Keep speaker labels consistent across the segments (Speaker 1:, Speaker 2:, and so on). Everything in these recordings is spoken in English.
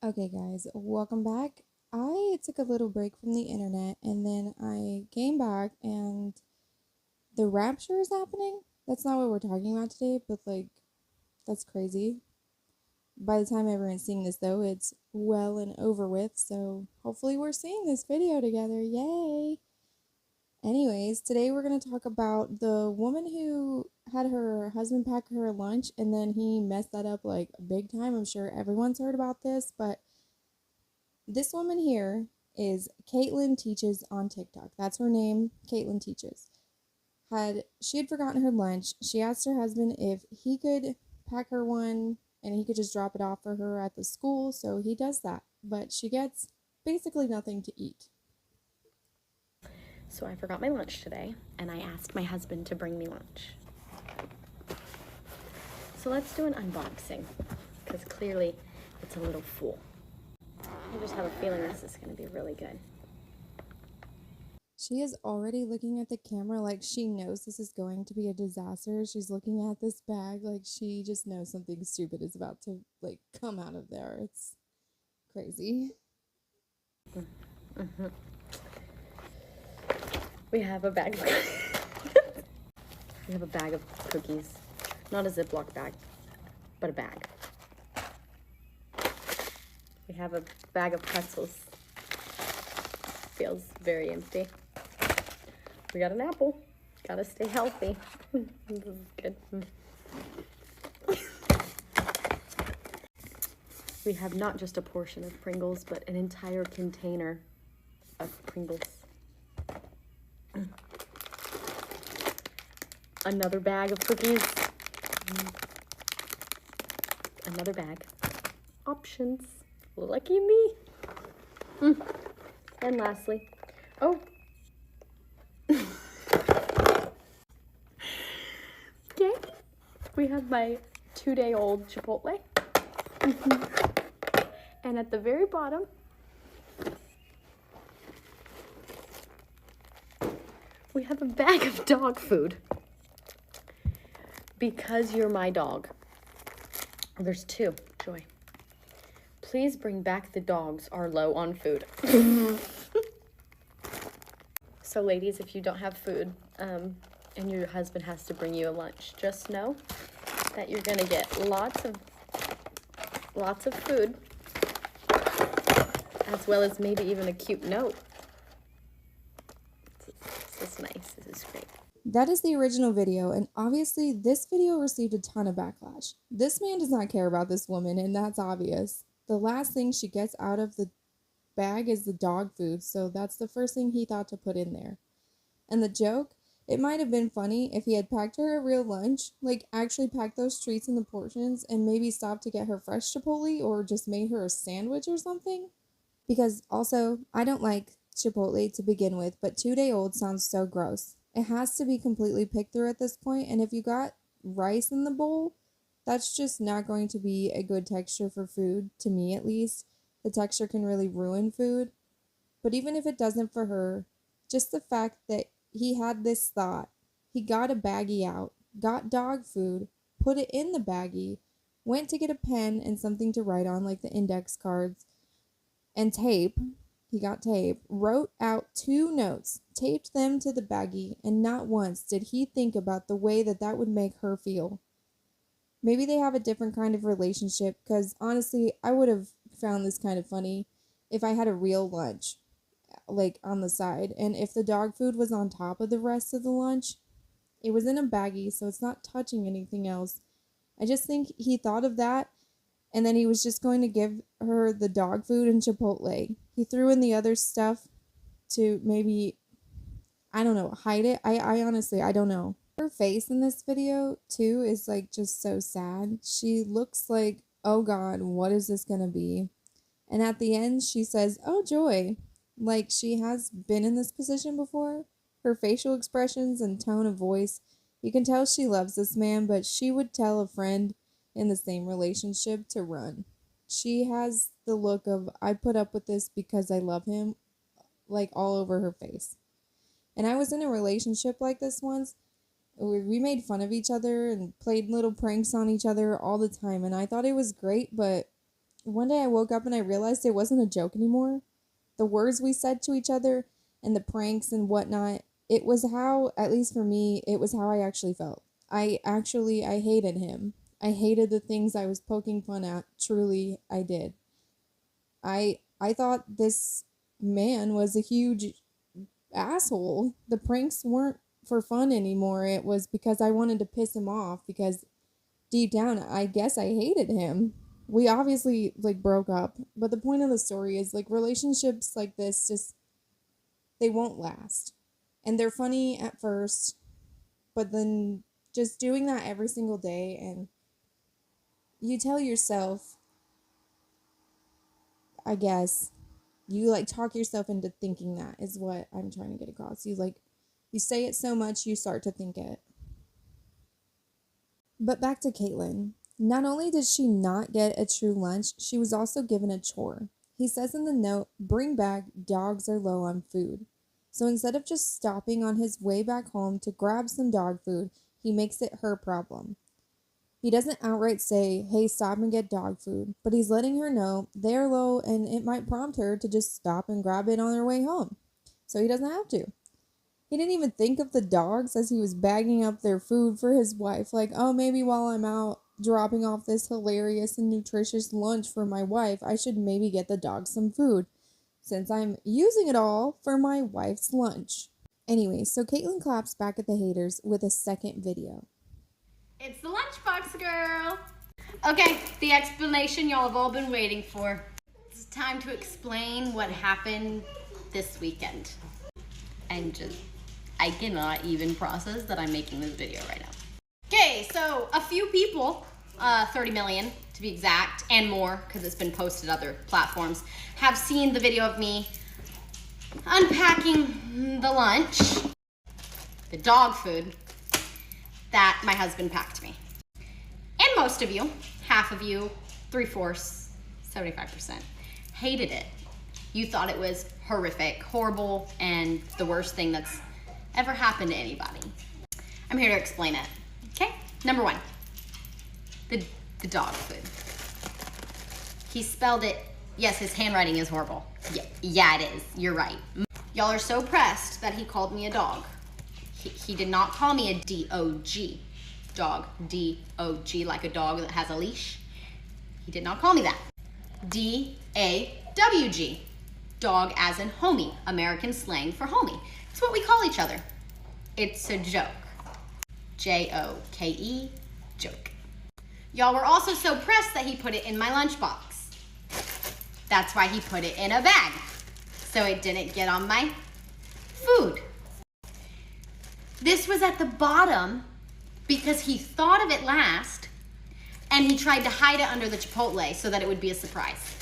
Speaker 1: Okay, guys, welcome back. I took a little break from the internet and then I came back and the rapture is happening. That's not what we're talking about today, but that's crazy. By the time everyone's seeing this, though, it's well and over with, so hopefully we're seeing this video together. Yay! Anyways, today we're going to talk about the woman who had her husband pack her lunch and then he messed that up like big time. I'm sure everyone's heard about this, but this woman here is Caitlin Teaches on TikTok. That's her name, Caitlin Teaches. She had forgotten her lunch. She asked her husband if he could pack her one and he could just drop it off for her at the school, so he does that. But she gets basically nothing to eat.
Speaker 2: So I forgot my lunch today, and I asked my husband to bring me lunch. So let's do an unboxing, because clearly it's a little full. I just have a feeling this is going to be really good.
Speaker 1: She is already looking at the camera like she knows this is going to be a disaster. She's looking at this bag like she just knows something stupid is about to come out of there. It's crazy.
Speaker 2: Mm-hmm. We have a bag. We have a bag of cookies. Not a Ziploc bag, but a bag. We have a bag of pretzels. Feels very empty. We got an apple. Gotta stay healthy. This is good. We have not just a portion of Pringles, but an entire container of Pringles. Another bag of cookies. Another bag. Options. Lucky me. And lastly, okay, we have my 2-day-old Chipotle. And at the very bottom, we have a bag of dog food. Because you're my dog. There's 2, Joy. Please bring back the dogs are low on food. So ladies, if you don't have food and your husband has to bring you a lunch, just know that you're gonna get lots of food, as well as maybe even a cute note. This is nice. This is great.
Speaker 1: That is the original video, and obviously this video received a ton of backlash. This man does not care about this woman, and that's obvious. The last thing she gets out of the bag is the dog food, so that's the first thing he thought to put in there. And the joke, it might have been funny if he had packed her a real lunch, like actually packed those treats in the portions and maybe stopped to get her fresh Chipotle or just made her a sandwich or something. Because also, I don't like Chipotle to begin with, but 2-day-old sounds so gross. It has to be completely picked through at this point, and if you got rice in the bowl, that's just not going to be a good texture for food, to me at least. The texture can really ruin food. But even if it doesn't for her, just the fact that he had this thought, he got a baggie out, got dog food, put it in the baggie, went to get a pen and something to write on like the index cards, and tape. He got tape, wrote out 2 notes, taped them to the baggie, and not once did he think about the way that would make her feel. Maybe they have a different kind of relationship, because honestly, I would have found this kind of funny if I had a real lunch, like on the side, and if the dog food was on top of the rest of the lunch. It was in a baggie, so it's not touching anything else. I just think he thought of that, and then he was just going to give her the dog food and Chipotle. He threw in the other stuff to maybe, I don't know, hide it. I honestly, I don't know. Her face in this video, too, is just so sad. She looks like, oh God, what is this gonna be? And at the end, she says, oh joy. Like she has been in this position before. Her facial expressions and tone of voice, you can tell she loves this man, but she would tell a friend in the same relationship to run. She has the look of, I put up with this because I love him, all over her face. And I was in a relationship like this once. We made fun of each other and played little pranks on each other all the time, and I thought it was great, but One day I woke up and I realized it wasn't a joke anymore. The words we said to each other and the pranks and whatnot, it was how, at least for me, it was how I actually felt. I hated him. I hated the things I was poking fun at. Truly, I did. I thought this man was a huge asshole. The pranks weren't for fun anymore. It was because I wanted to piss him off because deep down, I guess I hated him. We obviously like broke up, but the point of the story is like relationships like this just they won't last. And they're funny at first, but then just doing that every single day and you tell yourself, I guess, you like talk yourself into thinking that is what I'm trying to get across. You say it so much you start to think it. But back to Caitlin. Not only did she not get a true lunch, she was also given a chore. He says in the note, bring back, dogs are low on food. So instead of just stopping on his way back home to grab some dog food, he makes it her problem. He doesn't outright say, hey, stop and get dog food, but he's letting her know they're low and it might prompt her to just stop and grab it on her way home. So he doesn't have to. He didn't even think of the dogs as he was bagging up their food for his wife. Like, oh, maybe while I'm out dropping off this hilarious and nutritious lunch for my wife, I should maybe get the dogs some food, since I'm using it all for my wife's lunch. Anyway, so Caitlin claps back at the haters with a second video.
Speaker 2: It's the lunchbox girl. Okay, the explanation y'all have all been waiting for. It's time to explain what happened this weekend. And just, I cannot even process that I'm making this video right now. Okay, so a few people, 30 million to be exact, and more, because it's been posted other platforms, have seen the video of me unpacking the lunch, the dog food, that my husband packed me. And most of you, half of you, 3/4, 75%, hated it. You thought it was horrific, horrible, and the worst thing that's ever happened to anybody. I'm here to explain it. Okay? Number one, the dog food. He spelled it, yes, his handwriting is horrible. Yeah, it is. You're right. Y'all are so pressed that he called me a dog. He did not call me a D-O-G, dog, D-O-G, like a dog that has a leash. He did not call me that. D-A-W-G, dog as in homie, American slang for homie. It's what we call each other. It's a joke. J-O-K-E, joke. Y'all were also so pressed that he put it in my lunchbox. That's why he put it in a bag, so it didn't get on my food. This was at the bottom because he thought of it last and he tried to hide it under the Chipotle so that it would be a surprise.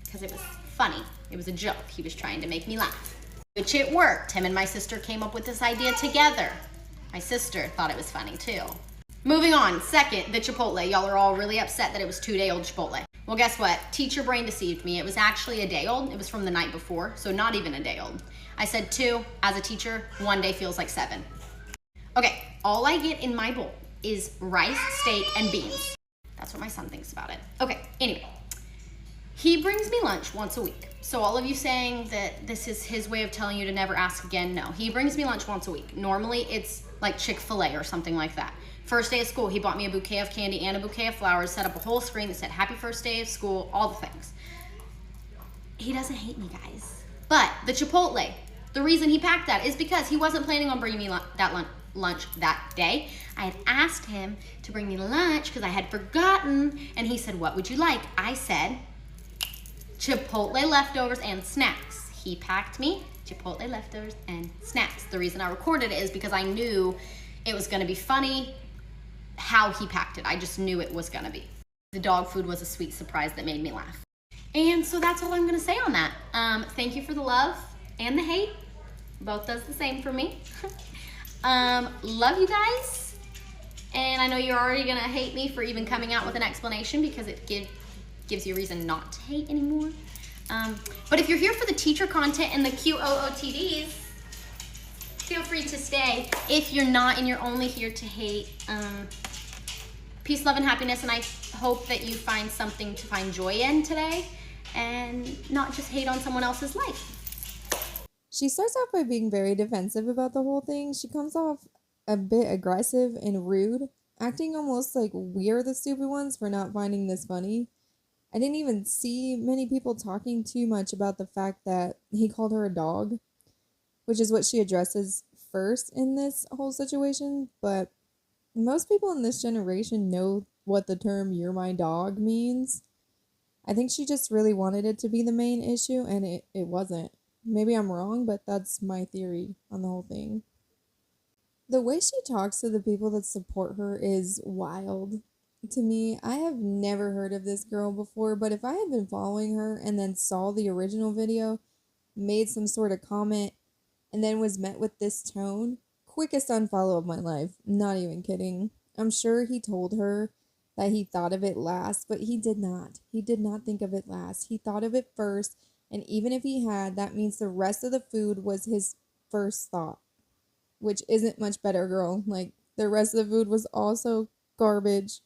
Speaker 2: Because it was funny. It was a joke. He was trying to make me laugh. Which it worked. Him and my sister came up with this idea together. My sister thought it was funny too. Moving on, second, the Chipotle. Y'all are all really upset that it was 2-day-old Chipotle. Well, guess what? Teacher brain deceived me. It was actually a day old. It was from the night before, so not even a day old. I said 2. As a teacher, 1 day feels like 7. Okay, all I get in my bowl is rice, steak, and beans. That's what my son thinks about it. Okay, anyway. He brings me lunch once a week. So all of you saying that this is his way of telling you to never ask again, no. He brings me lunch once a week. Normally, it's like Chick-fil-A or something like that. First day of school, he bought me a bouquet of candy and a bouquet of flowers, set up a whole screen that said, happy first day of school, all the things. He doesn't hate me, guys. But the Chipotle, the reason he packed that is because he wasn't planning on bringing me lunch that day. I had asked him to bring me lunch because I had forgotten, and he said, what would you like? I said, Chipotle leftovers and snacks. He packed me Chipotle leftovers and snacks. The reason I recorded it is because I knew it was gonna be funny how he packed it. I just knew it was gonna be. The dog food was a sweet surprise that made me laugh. And so that's all I'm gonna say on that. Thank you for the love and the hate. Both does the same for me. Love you guys. And I know you're already gonna hate me for even coming out with an explanation because it gives you a reason not to hate anymore. But if you're here for the teacher content and the QOOTDs, feel free to stay. If you're not and you're only here to hate Peace, love, and happiness, and I hope that you find something to find joy in today and not just hate on someone else's life.
Speaker 1: She starts off by being very defensive about the whole thing. She comes off a bit aggressive and rude, acting almost like we're the stupid ones for not finding this funny. I didn't even see many people talking too much about the fact that he called her a dog, which is what she addresses first in this whole situation, but most people in this generation know what the term "you're my dog" means. I think she just really wanted it to be the main issue, and it wasn't. Maybe I'm wrong, but that's my theory on the whole thing. The way she talks to the people that support her is wild to me. I have never heard of this girl before, but if I had been following her and then saw the original video, made some sort of comment, and then was met with this tone, quickest unfollow of my life. Not even kidding. I'm sure he told her that he thought of it last, but he did not. He did not think of it last. He thought of it first, and even if he had, that means the rest of the food was his first thought, which isn't much better, girl. Like, the rest of the food was also garbage.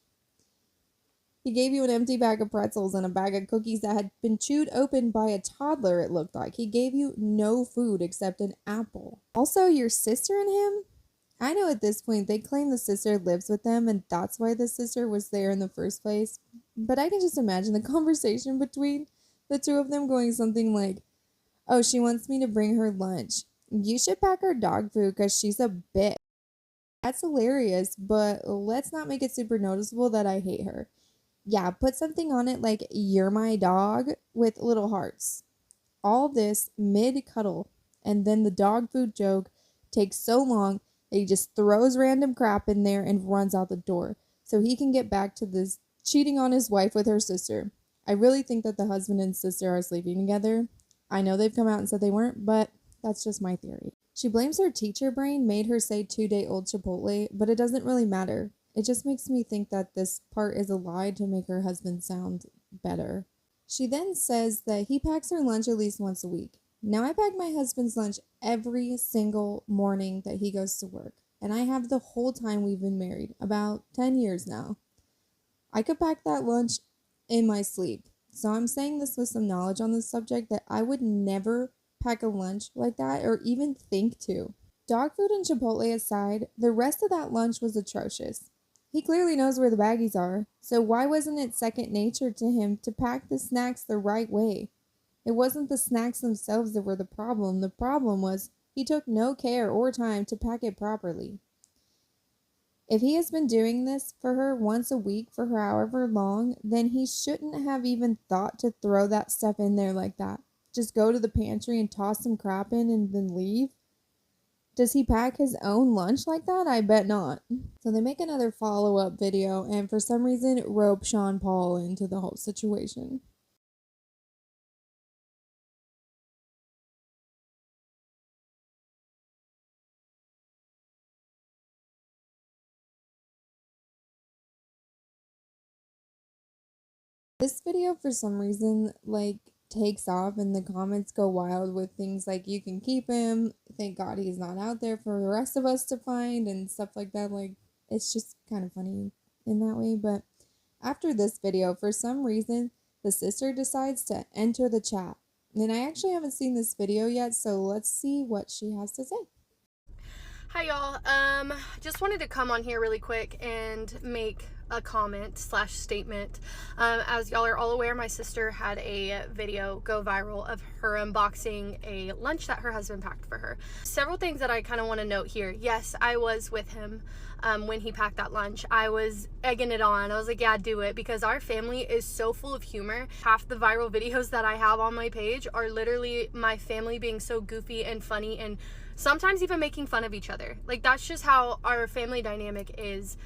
Speaker 1: He gave you an empty bag of pretzels and a bag of cookies that had been chewed open by a toddler, it looked like. He gave you no food except an apple. Also, your sister and him? I know at this point they claim the sister lives with them and that's why the sister was there in the first place. But I can just imagine the conversation between the two of them going something like, "Oh, she wants me to bring her lunch. You should pack her dog food because she's a bitch." That's hilarious, but let's not make it super noticeable that I hate her. Yeah, put something on it like "you're my dog" with little hearts. All this mid-cuddle, and then the dog food joke takes so long that he just throws random crap in there and runs out the door so he can get back to this cheating on his wife with her sister. I really think that the husband and sister are sleeping together. I know they've come out and said they weren't, but that's just my theory. She blames her teacher brain made her say 2-day-old Chipotle, but it doesn't really matter. It just makes me think that this part is a lie to make her husband sound better. She then says that he packs her lunch at least once a week. Now, I pack my husband's lunch every single morning that he goes to work, and I have the whole time we've been married, about 10 years now. I could pack that lunch in my sleep. So I'm saying this with some knowledge on this subject that I would never pack a lunch like that or even think to. Dog food and Chipotle aside, the rest of that lunch was atrocious. He clearly knows where the baggies are, so why wasn't it second nature to him to pack the snacks the right way? It wasn't the snacks themselves that were the problem. The problem was he took no care or time to pack it properly. If he has been doing this for her once a week for however long, then he shouldn't have even thought to throw that stuff in there like that. Just go to the pantry and toss some crap in and then leave? Does he pack his own lunch like that? I bet not. So they make another follow-up video and for some reason rope Sean Paul into the whole situation. This video for some reason takes off and the comments go wild with things like "you can keep him, thank God he's not out there for the rest of us to find" and stuff like that. Like, it's just kind of funny in that way. But after this video, for some reason, the sister decides to enter the chat. And I actually haven't seen this video yet, so let's see what she has to say.
Speaker 3: Hi y'all, just wanted to come on here really quick and make a comment slash statement. As y'all are all aware, my sister had a video go viral of her unboxing a lunch that her husband packed for her. Several things that I kind of want to note here. Yes, I was with him when he packed that lunch. I was egging it on. I was like, yeah, do it, because our family is so full of humor. Half the viral videos that I have on my page are literally my family being so goofy and funny and sometimes even making fun of each other. Like, that's just how our family dynamic is.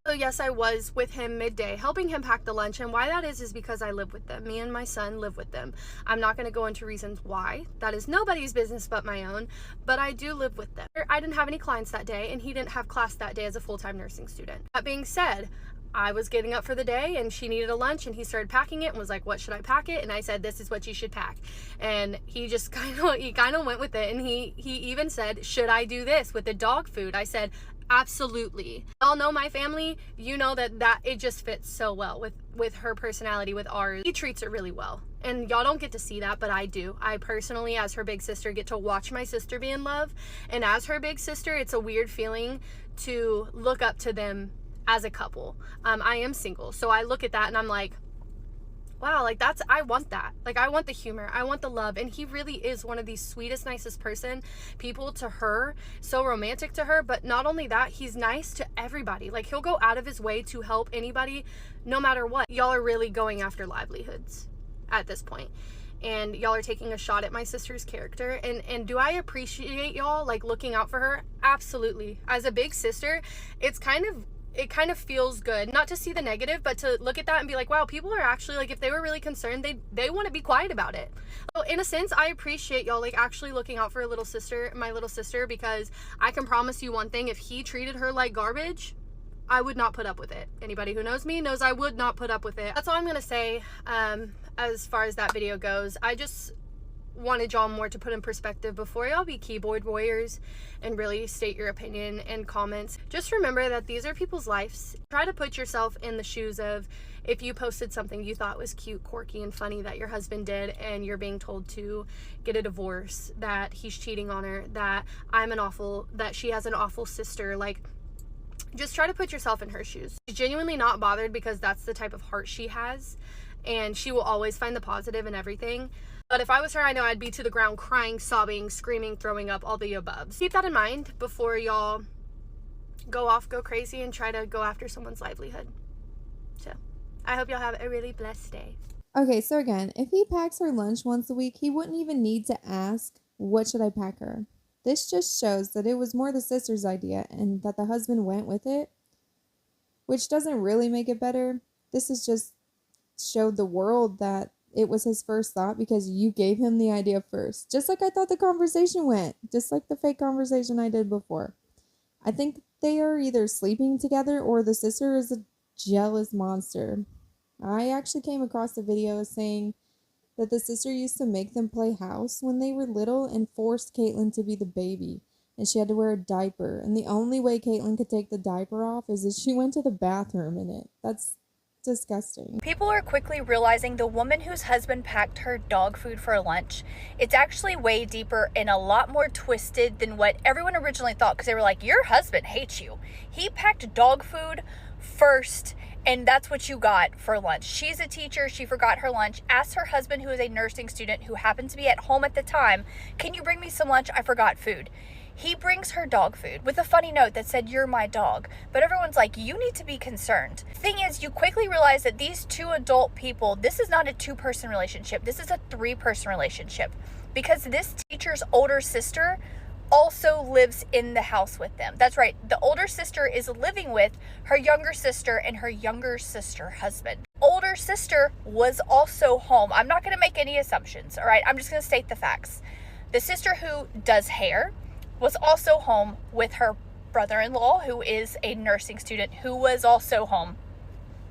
Speaker 3: So yes, I was with him midday helping him pack the lunch, and why that is because I live with them. Me and my son live with them. I'm not going to go into reasons why. That is nobody's business but my own, but I do live with them. I didn't have any clients that day, and he didn't have class that day as a full-time nursing student. That being said, I was getting up for the day and she needed a lunch, and he started packing it and was like, "What should I pack it?" And I said, "This is what you should pack." And he just kind of went with it, and he even said, "Should I do this with the dog food?" I said, Absolutely. Y'all know my family. You know that it just fits so well with her personality, with ours. He treats her really well. And y'all don't get to see that, but I do. I personally, as her big sister, get to watch my sister be in love. And as her big sister, it's a weird feeling to look up to them as a couple. I am single, so I look at that and I'm like, wow, like I want that. Like, I want the humor, I want the love. And he really is one of the sweetest, nicest people to her, so romantic to her. But not only that, he's nice to everybody. Like, he'll go out of his way to help anybody, no matter what. Y'all are really going after livelihoods at this point, and y'all are taking a shot at my sister's character. And do I appreciate y'all, like, looking out for her? Absolutely. As a big sister, it kind of feels good not to see the negative, but to look at that and be like, wow, people are actually, like, if they were really concerned, they want to be quiet about it. So in a sense, I appreciate y'all, like, actually looking out for my little sister, because I can promise you one thing: if he treated her like garbage, I would not put up with it. Anybody who knows me knows I would not put up with it. That's all I'm gonna say as far as that video goes. I just wanted y'all more to put in perspective before y'all be keyboard warriors and really state your opinion in comments. Just remember that these are people's lives. Try to put yourself in the shoes of, if you posted something you thought was cute, quirky, and funny that your husband did, and you're being told to get a divorce, that he's cheating on her, that she has an awful sister. Like, just try to put yourself in her shoes. She's genuinely not bothered, because that's the type of heart she has, and she will always find the positive in everything. But if I was her, I know I'd be to the ground crying, sobbing, screaming, throwing up, all the above. Keep that in mind before y'all go crazy and try to go after someone's livelihood. So I hope y'all have a really blessed day.
Speaker 1: Okay, so again, if he packs her lunch once a week, he wouldn't even need to ask, what should I pack her? This just shows that it was more the sister's idea and that the husband went with it, which doesn't really make it better. This is just showed the world that it was his first thought because you gave him the idea first. Just like I thought the conversation went. Just like the fake conversation I did before. I think they are either sleeping together or the sister is a jealous monster. I actually came across a video saying that the sister used to make them play house when they were little and forced Caitlyn to be the baby. And she had to wear a diaper. And the only way Caitlyn could take the diaper off is if she went to the bathroom in it. That's disgusting.
Speaker 4: People are quickly realizing the woman whose husband packed her dog food for lunch, it's actually way deeper and a lot more twisted than what everyone originally thought, because they were like, your husband hates you. He packed dog food first, and that's what you got for lunch. She's a teacher. She forgot her lunch, asked her husband, who is a nursing student who happened to be at home at the time, can you bring me some lunch? I forgot food. He brings her dog food with a funny note that said, you're my dog. But everyone's like, you need to be concerned. Thing is, you quickly realize that these two adult people, this is not a two-person relationship. This is a three-person relationship, because this teacher's older sister also lives in the house with them. That's right. The older sister is living with her younger sister and her younger sister husband. Older sister was also home. I'm not going to make any assumptions. All right. I'm just going to state the facts. The sister who does hair was also home with her brother-in-law, who is a nursing student, who was also home.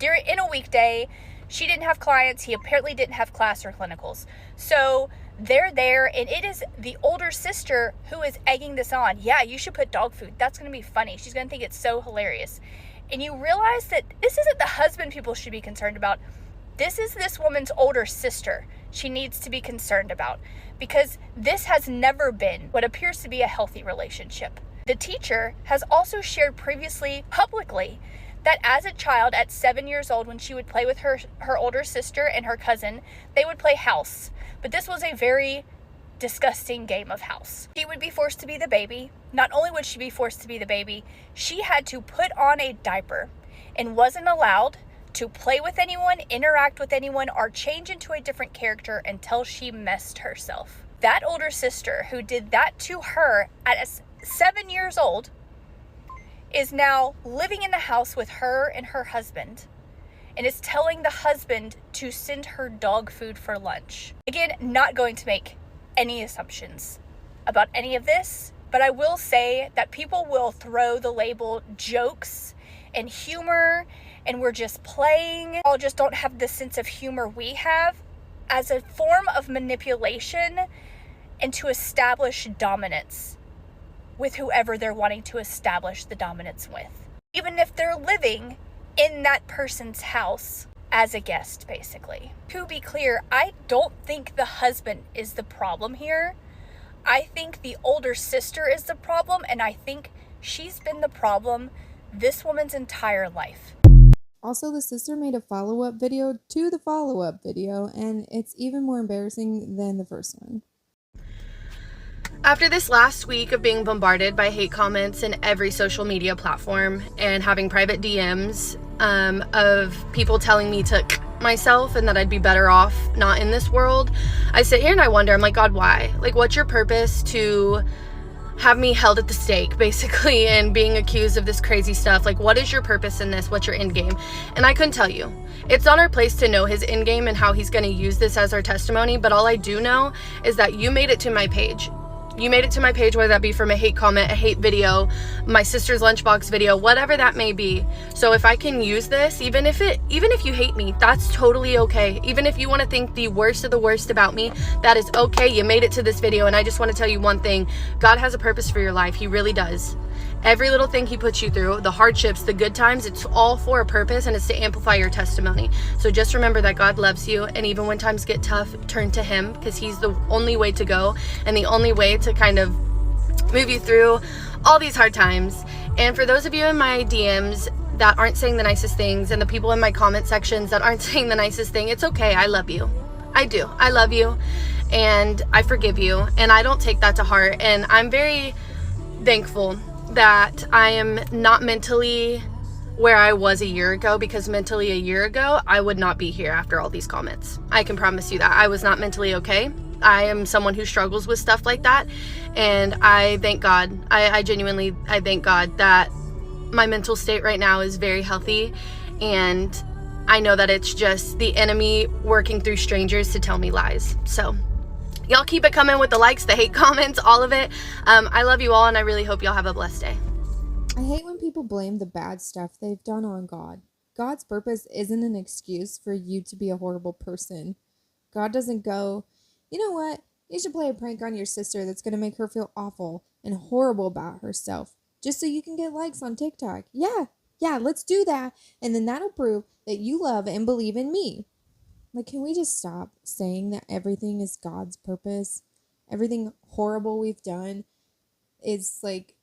Speaker 4: In a weekday, she didn't have clients. He apparently didn't have class or clinicals. So they're there, and it is the older sister who is egging this on. Yeah, you should put dog food. That's going to be funny. She's going to think it's so hilarious. And you realize that this isn't the husband people should be concerned about. This is this woman's older sister she needs to be concerned about, because this has never been what appears to be a healthy relationship. The teacher has also shared previously publicly that as a child at 7 years old, when she would play with her older sister and her cousin, they would play house. But this was a very disgusting game of house. She would be forced to be the baby. Not only would she be forced to be the baby, she had to put on a diaper and wasn't allowed to play with anyone, interact with anyone, or change into a different character until she messed herself. That older sister who did that to her at 7 years old is now living in the house with her and her husband, and is telling the husband to send her dog food for lunch. Again, not going to make any assumptions about any of this, but I will say that people will throw the label jokes and humor, and we're just playing, all just don't have the sense of humor we have, as a form of manipulation and to establish dominance. with whoever they're wanting to establish the dominance with. Even if they're living in that person's house as a guest, basically. To be clear, I don't think the husband is the problem here. I think the older sister is the problem, and I think she's been the problem this woman's entire life.
Speaker 1: Also, the sister made a follow-up video to the follow-up video, and it's even more embarrassing than the first one.
Speaker 3: After this last week of being bombarded by hate comments in every social media platform and having private DMs of people telling me to myself and that I'd be better off not in this world, I sit here and I wonder, I'm like, God, why? Like, what's your purpose to have me held at the stake, basically, and being accused of this crazy stuff? Like, what is your purpose in this? What's your end game? And I couldn't tell you. It's not our place to know his end game and how he's going to use this as our testimony, but all I do know is that you made it to my page. You made it to my page, whether that be from a hate comment, a hate video, my sister's lunchbox video, whatever that may be. So if I can use this, even if you hate me, that's totally okay. Even if you want to think the worst of the worst about me, that is okay. You made it to this video, and I just want to tell you one thing. God has a purpose for your life. He really does. Every little thing he puts you through, the hardships, the good times, it's all for a purpose, and it's to amplify your testimony. So just remember that God loves you, and even when times get tough, turn to him, because he's the only way to go and the only way to kind of move you through all these hard times. And for those of you in my DMs that aren't saying the nicest things, and the people in my comment sections that aren't saying the nicest thing, it's okay. I love you. I do. I love you, and I forgive you, and I don't take that to heart. And I'm very thankful that I am not mentally where I was a year ago, because mentally a year ago, I would not be here after all these comments. I can promise you that. I was not mentally okay. I am someone who struggles with stuff like that, and I thank God. I genuinely thank God that my mental state right now is very healthy, and I know that it's just the enemy working through strangers to tell me lies. So y'all keep it coming with the likes, the hate comments, all of it. I love you all, and I really hope y'all have a blessed day.
Speaker 1: I hate when people blame the bad stuff they've done on God. God's purpose isn't an excuse for you to be a horrible person. God doesn't go, you know what? You should play a prank on your sister that's going to make her feel awful and horrible about herself, just so you can get likes on TikTok. Yeah, let's do that. And then that'll prove that you love and believe in me. Like, can we just stop saying that everything is God's purpose? Everything horrible we've done is like,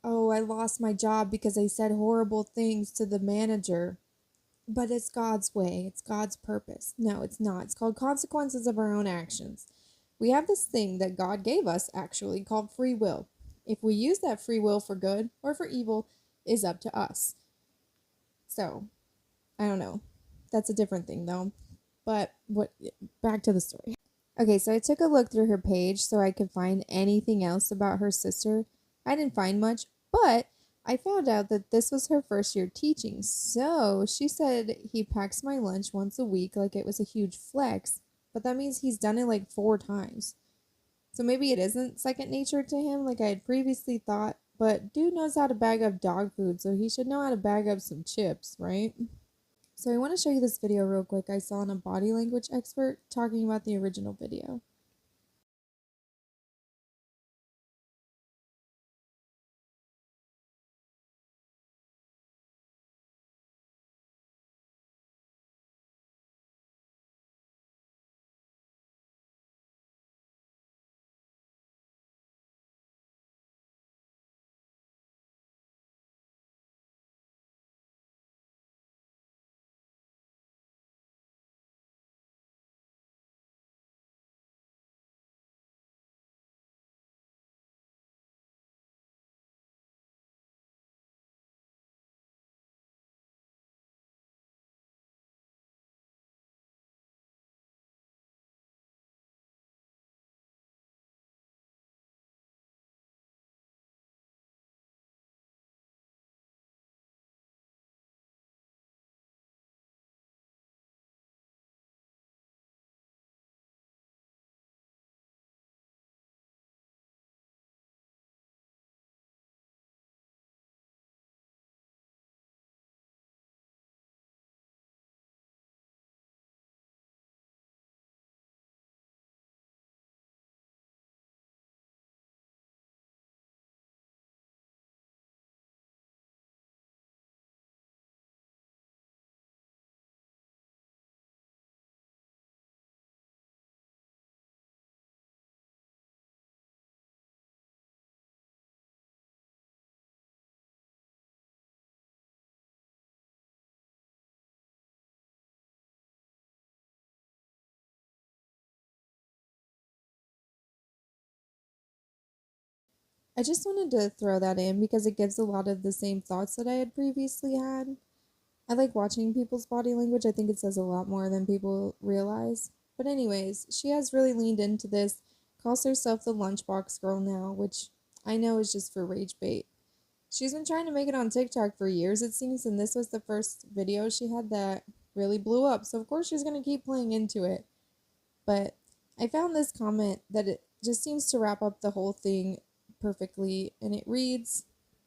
Speaker 1: oh, I lost my job because I said horrible things to the manager. But it's God's way. It's God's purpose. No, it's not. It's called consequences of our own actions. We have this thing that God gave us, actually, called free will. If we use that free will for good or for evil is up to us. So, I don't know. That's a different thing, though. But back to the story. Okay, so I took a look through her page so I could find anything else about her sister. I didn't find much, but I found out that this was her first year teaching. So she said he packs my lunch once a week like it was a huge flex, but that means he's done it like 4 times. So maybe it isn't second nature to him like I had previously thought, but dude knows how to bag up dog food, so he should know how to bag up some chips, right? So I want to show you this video real quick I saw on a body language expert talking about the original video. I just wanted to throw that in because it gives a lot of the same thoughts that I had previously had. I like watching people's body language. I think it says a lot more than people realize. But anyways, she has really leaned into this, calls herself the lunchbox girl now, which I know is just for rage bait. She's been trying to make it on TikTok for years, it seems, and this was the first video she had that really blew up. So of course she's gonna keep playing into it. But I found this comment that it just seems to wrap up the whole thing perfectly, and it reads,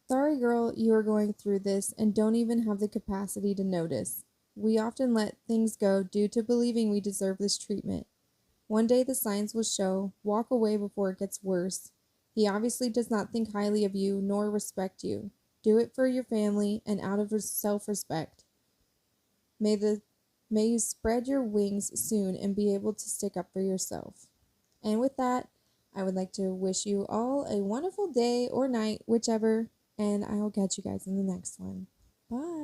Speaker 1: "Sorry, girl, you are going through this and don't even have the capacity to notice. We often let things go due to believing we deserve this treatment. One day the signs will show. Walk away before it gets worse. He obviously does not think highly of you nor respect you. Do it for your family and out of self-respect. May the may you spread your wings soon and be able to stick up for yourself." And with that, I would like to wish you all a wonderful day or night, whichever, and I will catch you guys in the next one. Bye.